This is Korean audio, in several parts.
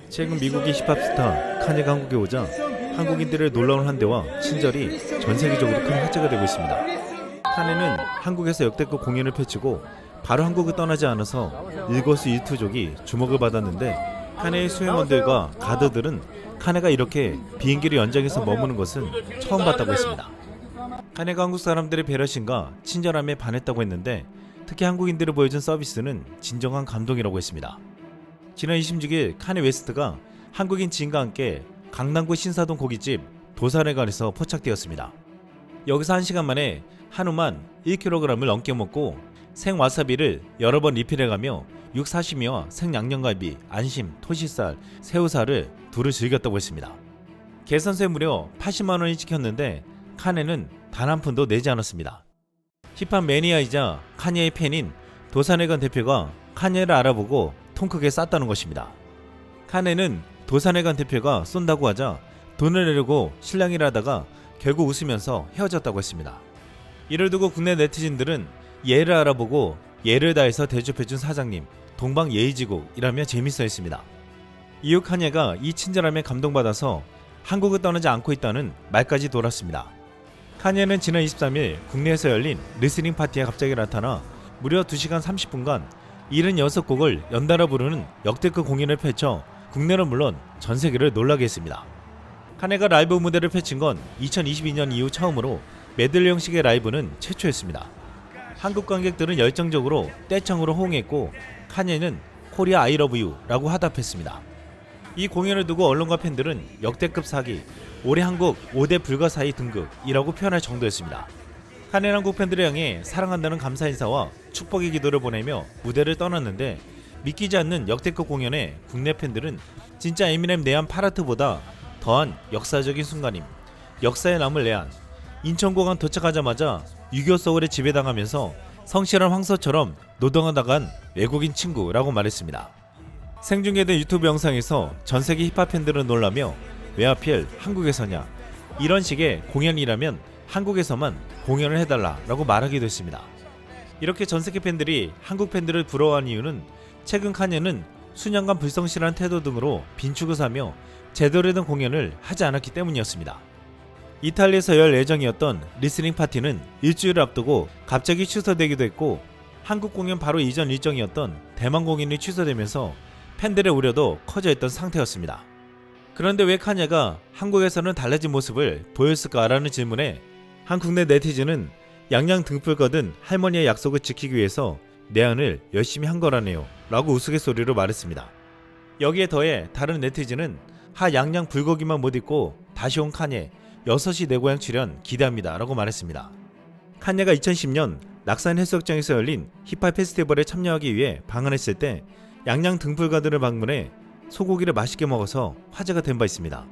최근 미국의 힙합 스타 카니가 한국에 오자 한국인들의 놀라운 환대와 친절이 전 세계적으로 큰 화제가 되고 있습니다. 카네는 한국에서 역대급 공연을 펼치고 바로 한국을 떠나지 않아서 일거수일투족이 주목을 받았는데, 카네의 수행원들과 가드들은 카네가 이렇게 비행기를 연장해서 머무는 것은 처음 봤다고 했습니다. 카네가 한국 사람들의 배려심과 친절함에 반했다고 했는데, 특히 한국인들을 보여준 서비스는 진정한 감동이라고 했습니다. 지난 26일 카네 웨스트가 한국인 지인과 함께 강남구 신사동 고깃집 도산회관에서 포착되었습니다. 여기서 1시간 만에 한우만 1kg을 넘게 먹고 생와사비를 여러 번 리필해가며 육사시미와 생양념갈비, 안심, 토시살, 새우살을 두루 즐겼다고 했습니다. 계산서에 무려 80만원이 찍혔는데 카네는 단 한 푼도 내지 않았습니다. 힙합 매니아이자 카니의 팬인 도산회관 대표가 카니를 알아보고 통 크게 쌌다는 것입니다. 카네는 도산회관 대표가 쏜다고 하자 돈을 내려고 실랑이를 하다가 결국 웃으면서 헤어졌다고 했습니다. 이를 두고 국내 네티즌들은 예를 알아보고 예를 다해서 대접해준 사장님, 동방예의지국이라며 재밌어했습니다. 이후 카니가 이 친절함에 감동받아서 한국을 떠나지 않고 있다는 말까지 돌았습니다. 카니는 지난 23일 국내에서 열린 리스닝 파티에 갑자기 나타나 무려 2시간 30분간 76곡을 연달아 부르는 역대급 공연을 펼쳐 국내는 물론 전 세계를 놀라게 했습니다. 카네가 라이브 무대를 펼친 건 2022년 이후 처음으로 메들리 형식의 라이브는 최초였습니다. 한국 관객들은 열정적으로 떼창으로 호응했고, 카네는 코리아 I love you 라고 화답했습니다. 이 공연을 두고 언론과 팬들은 역대급 사기, 올해 한국 5대 불가사의 등극이라고 표현할 정도였습니다. 카네는 한국 팬들을 향해 사랑한다는 감사 인사와 축복의 기도를 보내며 무대를 떠났는데, 믿기지 않는 역대급 공연에 국내 팬들은 진짜 에미넴 내한 파라트보다 더한 역사적인 순간임, 역사에 남을 내한, 인천공항 도착하자마자 6.25 서울에 지배당하면서 성실한 황소처럼 노동하다간 외국인 친구라고 말했습니다. 생중계된 유튜브 영상에서 전세계 힙합 팬들은 놀라며 왜 하필 한국에서냐, 이런 식의 공연이라면 한국에서만 공연을 해달라라고 말하기도 했습니다. 이렇게 전세계 팬들이 한국 팬들을 부러워한 이유는 최근 카니는 수년간 불성실한 태도 등으로 빈축을 사며 제대로 된 공연을 하지 않았기 때문이었습니다. 이탈리아에서 열 예정이었던 리스닝 파티는 일주일을 앞두고 갑자기 취소되기도 했고, 한국 공연 바로 이전 일정이었던 대만 공연이 취소되면서 팬들의 우려도 커져 있던 상태였습니다. 그런데 왜 카니가 한국에서는 달라진 모습을 보였을까라는 질문에 한 국내 네티즌은 양양 등불 거든 할머니의 약속을 지키기 위해서 내한을 열심히 한 거라네요 라고 우스갯소리로 말했습니다. 여기에 더해 다른 네티즌은 하 양양 불고기만 못 잊고 다시 온 카니 6시 내 고향 출연 기대합니다 라고 말했습니다. 카니가 2010년 낙산 해수욕장에서 열린 힙합 페스티벌에 참여하기 위해 방한했을 때 양양 등불가든을 방문해 소고기를 맛있게 먹어서 화제가 된 바 있습니다.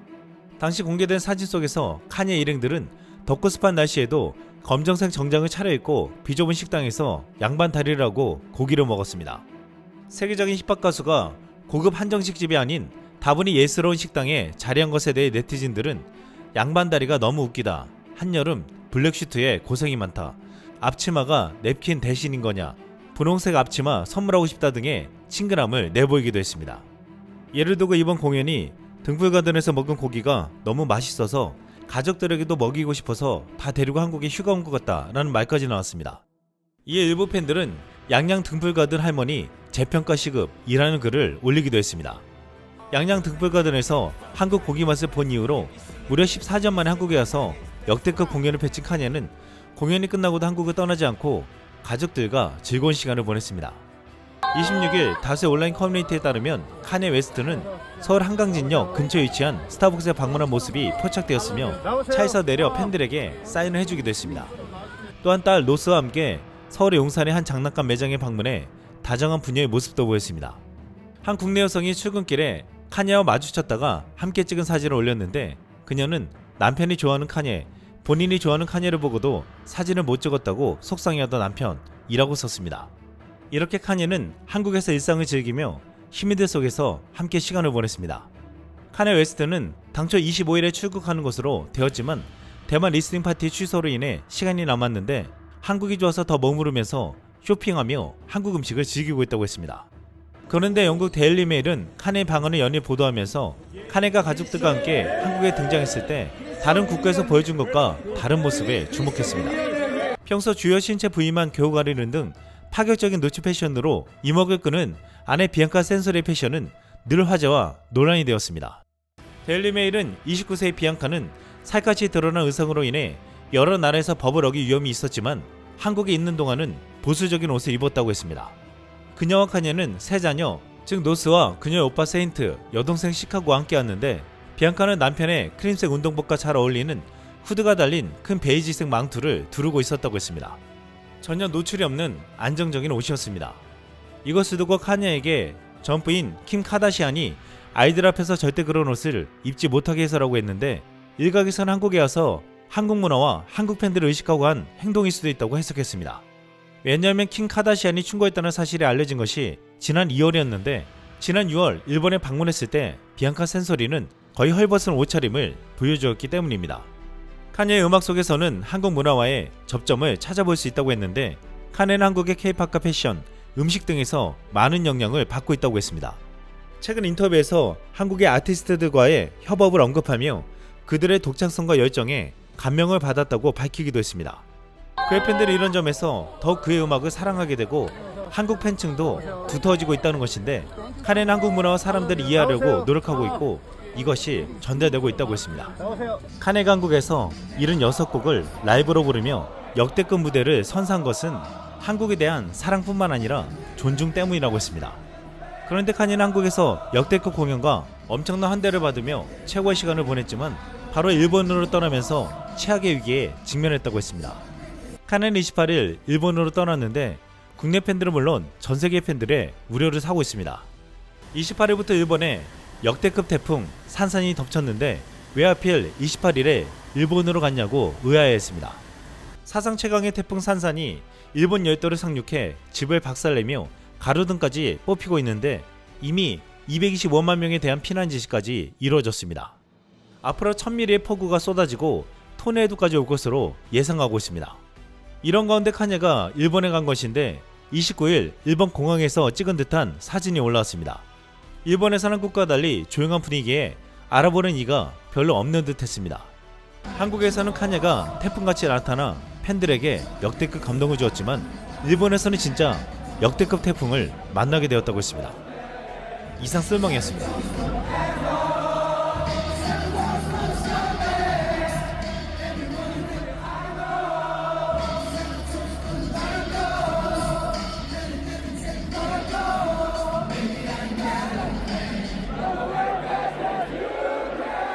당시 공개된 사진 속에서 카니의 일행들은 덥고 습한 날씨에도 검정색 정장을 차려입고 비좁은 식당에서 양반 다리를 하고 고기를 먹었습니다. 세계적인 힙합 가수가 고급 한정식 집이 아닌 다분히 예스러운 식당에 자리한 것에 대해 네티즌들은 양반 다리가 너무 웃기다, 한여름 블랙슈트에 고생이 많다, 앞치마가 냅킨 대신인 거냐, 분홍색 앞치마 선물하고 싶다 등의 친근함을 내보이기도 했습니다. 예를 두고 이번 공연이 등불가든에서 먹은 고기가 너무 맛있어서 가족들에게도 먹이고 싶어서 다 데리고 한국에 휴가 온 것 같다라는 말까지 나왔습니다. 이에 일부 팬들은 양양 등불가든 할머니 재평가 시급이라는 글을 올리기도 했습니다. 양양 등불가든에서 한국 고기 맛을 본 이후로 무려 14년 만에 한국에 와서 역대급 공연을 펼친 카니는 공연이 끝나고도 한국을 떠나지 않고 가족들과 즐거운 시간을 보냈습니다. 26일 다수의 온라인 커뮤니티에 따르면 카니 웨스트는 서울 한강진역 근처에 위치한 스타벅스에 방문한 모습이 포착되었으며 차에서 내려 팬들에게 사인을 해주기도 했습니다. 또한 딸 로스와 함께 서울의 용산의 한 장난감 매장에 방문해 다정한 부녀의 모습도 보였습니다. 한 국내 여성이 출근길에 카니와 마주쳤다가 함께 찍은 사진을 올렸는데, 그녀는 남편이 좋아하는 카니, 본인이 좋아하는 카니를 보고도 사진을 못 찍었다고 속상해하던 남편이라고 썼습니다. 이렇게 카니는 한국에서 일상을 즐기며 시민들 속에서 함께 시간을 보냈습니다. 카니 웨스트는 당초 25일에 출국하는 것으로 되었지만 대만 리스닝 파티 취소로 인해 시간이 남았는데 한국이 좋아서 더 머무르면서 쇼핑하며 한국 음식을 즐기고 있다고 했습니다. 그런데 영국 데일리 메일은 칸의 방언을 연일 보도하면서 칸네가 가족들과 함께 한국에 등장했을 때 다른 국가에서 보여준 것과 다른 모습에 주목했습니다. 평소 주요 신체 부위만 겨우 가리는 등 파격적인 노출 패션으로 이목을 끄는 아내 비앙카 센소리의 패션은 늘 화제와 논란이 되었습니다. 데일리 메일은 29세의 비앙카는 살갗이 드러난 의상으로 인해 여러 나라에서 법을 어길 위험이 있었지만 한국에 있는 동안은 보수적인 옷을 입었다고 했습니다. 그녀와 칸예는 세 자녀, 즉 노스와 그녀의 오빠 세인트, 여동생 시카고와 함께 왔는데 비앙카는 남편의 크림색 운동복과 잘 어울리는 후드가 달린 큰 베이지색 망토를 두르고 있었다고 했습니다. 전혀 노출이 없는 안정적인 옷이었습니다. 이것을 두고 칸예에게 전 부인 킴 카다시안이 아이들 앞에서 절대 그런 옷을 입지 못하게 해서라고 했는데 일각에서는 한국에 와서 한국 문화와 한국 팬들을 의식하고 한 행동일 수도 있다고 해석했습니다. 왜냐하면 킴 카다시안이 충고했다는 사실이 알려진 것이 지난 2월이었는데 지난 6월 일본에 방문했을 때 비앙카 센소리는 거의 헐벗은 옷차림을 보여주었기 때문입니다. 칸예의 음악 속에서는 한국 문화와의 접점을 찾아볼 수 있다고 했는데 칸예는 한국의 K-팝과 패션, 음식 등에서 많은 영향을 받고 있다고 했습니다. 최근 인터뷰에서 한국의 아티스트들과의 협업을 언급하며 그들의 독창성과 열정에 감명을 받았다고 밝히기도 했습니다. 그의 팬들이 이런 점에서 더욱 그의 음악을 사랑하게 되고 한국 팬층도 두터워지고 있다는 것인데 칸예는 한국 문화와 사람들을 이해하려고 노력하고 있고 이것이 전달되고 있다고 했습니다. 칸예가 한국에서 76곡을 라이브로 부르며 역대급 무대를 선사한 것은 한국에 대한 사랑뿐만 아니라 존중 때문이라고 했습니다. 그런데 칸예는 한국에서 역대급 공연과 엄청난 환대를 받으며 최고의 시간을 보냈지만 바로 일본으로 떠나면서 최악의 위기에 직면했다고 했습니다. 칸예는 28일 일본으로 떠났는데 국내 팬들은 물론 전 세계 팬들의 우려를 사고 있습니다. 28일부터 일본에 역대급 태풍 산산이 덮쳤는데 왜 하필 28일에 일본으로 갔냐고 의아해했습니다. 사상 최강의 태풍 산산이 일본 열도를 상륙해 집을 박살내며 가로등까지 뽑히고 있는데 이미 225만 명에 대한 피난 지시까지 이루어졌습니다. 앞으로 1000mm의 폭우가 쏟아지고 토네이도까지 올 것으로 예상하고 있습니다. 이런 가운데 칸예가 일본에 간 것인데 29일 일본 공항에서 찍은 듯한 사진이 올라왔습니다. 일본에서는 한국과 달리 조용한 분위기에 알아보는 이가 별로 없는 듯 했습니다. 한국에서는 칸예가 태풍같이 나타나 팬들에게 역대급 감동을 주었지만 일본에서는 진짜 역대급 태풍을 만나게 되었다고 했습니다. 이상 쓸멍이었습니다.